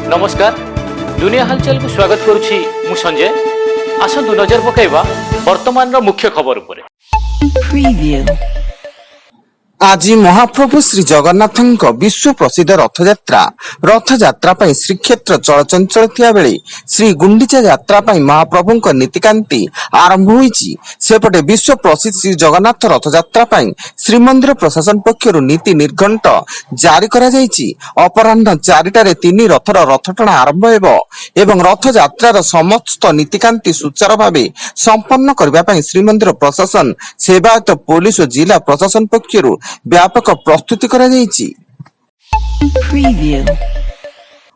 नमस्कार दुनिया हालचाल को स्वागत करुछि मु संजय। आसंतु नजर पकाइबा वर्तमान रो मुख्य खबर उपरे। आज महाप्रभु श्री जगन्नाथ विश्व प्रसिद्ध रथयात्रा श्रीक्षेत्र चलचंचल थिया बेले श्री गुंडीचा यात्रा महाप्रभु नीतिकांति आरंभ होईची। सेपटे विश्व प्रसिद्ध श्री जगन्नाथ रथयात्रा श्रीमंदिर प्रशासन पक्षर नीति निर्घंट जारी करा जायछि। अपराह्न 4टारे 3 रथर रथटଣା आरंभ हेबो एवं रथयात्रार समस्त नीतिकांति सुचारू भावे संपन्न करबा पई श्रीमंदिर प्रशासन सेवायत पुलिस और जिला प्रशासन पक्षर व्यापक प्रस्तुति करा जायछि।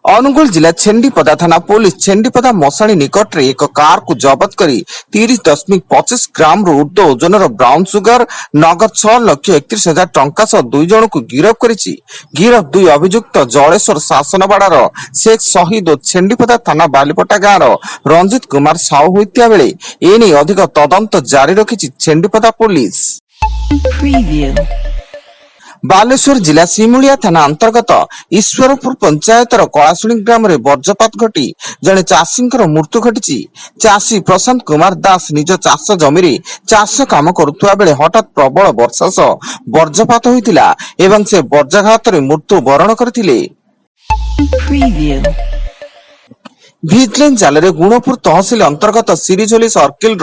अनुगुल जिला छेंडीपदा थाना पुलिस छेंडीपदा मशाणी निकट रे एक कार को जबत करी 30.25 ग्राम ऊर्ध्व ओजनर ब्राउन सुगर नगद 6,31,000 टंका सह 2 जन को गिरफ्त करिछि। गिरफ्त 2 अभियुक्त जलेश्वर शासनवाड़ार शेख शहीद और छेंडीपदा थाना बालीपटा गाँव रंजित कुमार साहू होइतिया बेले एने अधिक तदंत जारी रखिछि छेंडीपदा पुलिस। बालेश्वर जिला सिमुलिया थाना अंतर्गत ईश्वरपुर पंचायतर कलाशुणी ग्राम में वज्रपात घटी जड़े चाषी मृत्यु घटी। चाषी प्रशांत कुमार दास निज चाष जमी चाष काम करुवा बेले हठात प्रबल वर्षा सह वज्रपात होइतिला एवं से वज्राघात मृत्यु वरण करथिले। भिजिलेंस जाल गुणपुर तहसिल अंतर्गत सिरिझोली सर्किल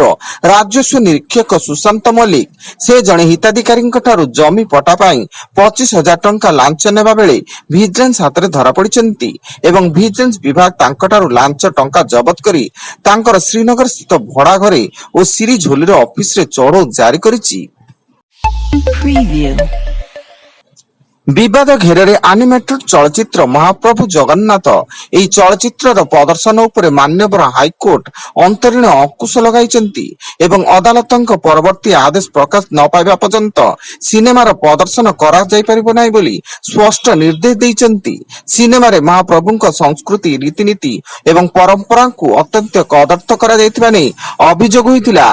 राजस्व निरीक्षक सुशांत मल्लिक से जड़े हिताधिकारी जमी पट्टा 25,000 टंका लांच नेबा बेले भिजिलेंस हाथ में धरा पड़िछन्ति एवं भिजिलेंस विभाग तांकटारु लांच टंका जबत करी तांकर श्रीनगर स्थित भड़ा घरे और सिरिझोली ऑफिस रे चढ़ऊ जारी करिछि। विवाद घेरे एनिमेटेड चलचित्र महाप्रभु जगन्नाथ एई चलचित्र प्रदर्शन उपरे मान्यवर हाईकोर्ट अंतरीण अंकुश लगाइछन्ति एवं अदालतक परवर्ती आदेश प्रकाश न पाइबा पर्यंत सिनेमार प्रदर्शन करा जाय परिबो नाही बोली स्पष्ट निर्देश दैछन्ति। सिनेमारे महाप्रभुक संस्कृति रीतिनीति एवं परंपरा को अत्यंत कदर्थ करा जायतिबा नै अभियोग होइतिला।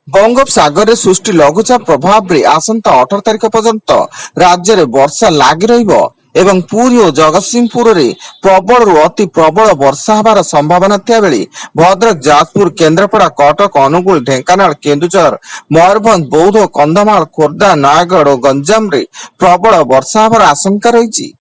बंगोपसागर सृष्टि लघुचाप प्रभाव रे आसंता 18 तारिख पर्यंत राज्य में वर्षा लागी रहिबो एवं पुरी और जगतसिंहपुर रे प्रबल अति प्रबल वर्षा हबार संभावना थिया बेले भद्रक जाजपुर केन्द्रापड़ा कटक अनुगुल ढेंकानाल केन्दुझर मयूरभंज बौद्ध कंधमाल खोर्धा नयागढ़ और गंजाम रे प्रबल वर्षा हबार आशंका रही।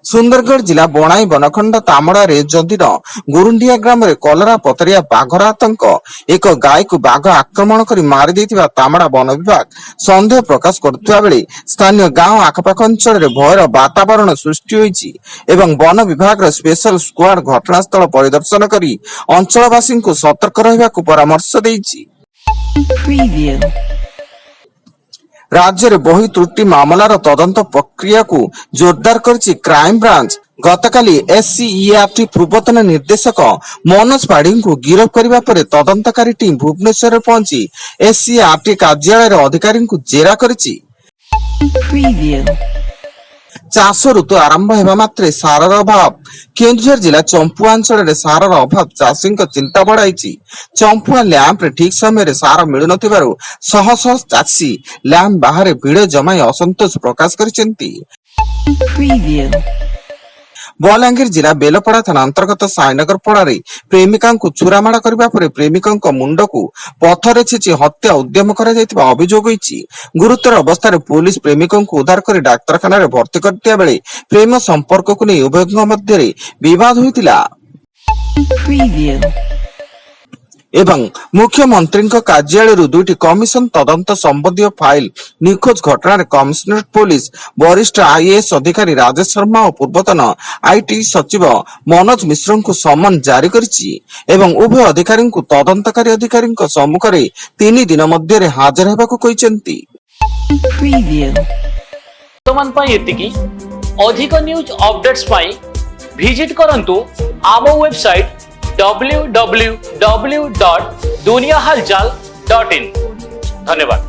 सुंदरगढ़ जिला बनाई बनखंड तामड़ा रे जदीर गुरुंडिया ग्राम रे कलरा पतरिया बाघर आतंक एक गाय को बाघ आक्रमण कर मारी देथिबा तामड़ा वन विभाग संदेह प्रकाश करथिबा बेले स्थानीय गांव आखपाख अंचल रे भयर वातावरण सृष्टि होईछि एवं वन विभाग रे स्पेशल स्क्वाड घटनास्थल परिदर्शन करी अंचलवासी को सतर्क रहबा को परामर्श देइछि। राज्य में बही त्रुटि मामलार तदंत प्रक्रिया को जोरदार करछि क्राइम ब्रांच। गतकाली एससीईआरटी पूर्वतन निर्देशक मनोज पाढ़ी को गिरफ्त करने पर तदंतकारी टीम भुवनेश्वर पहुंची एससीईआरटी कार्यालय अधिकारी को जेरा करछि। चाष ऋतु आरंभ हेबा मात्रे सारार अभाव केन्दुझर जिला चंपुआ अंचल में सारार अभाव चाषी चिंता बढ़ाई। चंपुआ लैंप ठीक समय सार मिलु नथिबारु शह शह चाषी लैंप बाहर भिड़ जमाई असंतोष प्रकाश करिसेंति। बलांगीर जिला बेलपड़ा थाना अंतर्गत साईनगर पड़ारे प्रेमिका को चुरामाड़ करबा परे प्रेमिका मुंड को पथरे छेची हत्या उद्यम करा जायतिबा अभियोग होईछि। गुरुतर अवस्था पुलिस प्रेमिका को उद्धार कर डाक्तरखाना रे भर्ती करतिया बेले प्रेम संपर्क को नहीं उभयଙ୍କ मध्य विवाद होइतिला एवं मुख्यमंत्री कार्यालय 2टी कमिशन तदंत संबंधी फाइल निखोज घटना कमिशनरेट पुलिस वरिष्ठ आईएएस अधिकारी राजेश शर्मा और पूर्वतन आईटी सचिव मनोज मिश्र को समन जारी करिछि एवं उभय अधिकारी को तदंतकारी अधिकारी सम्मुख में 3 दिन मध्य हाजर हेबाकु कहिसेंति। वर्तमान पई एतिकी अधिक न्यूज अपडेट्स पई विजिट करंतु आम वेबसाइट www.duniyahalchal.in। धन्यवाद।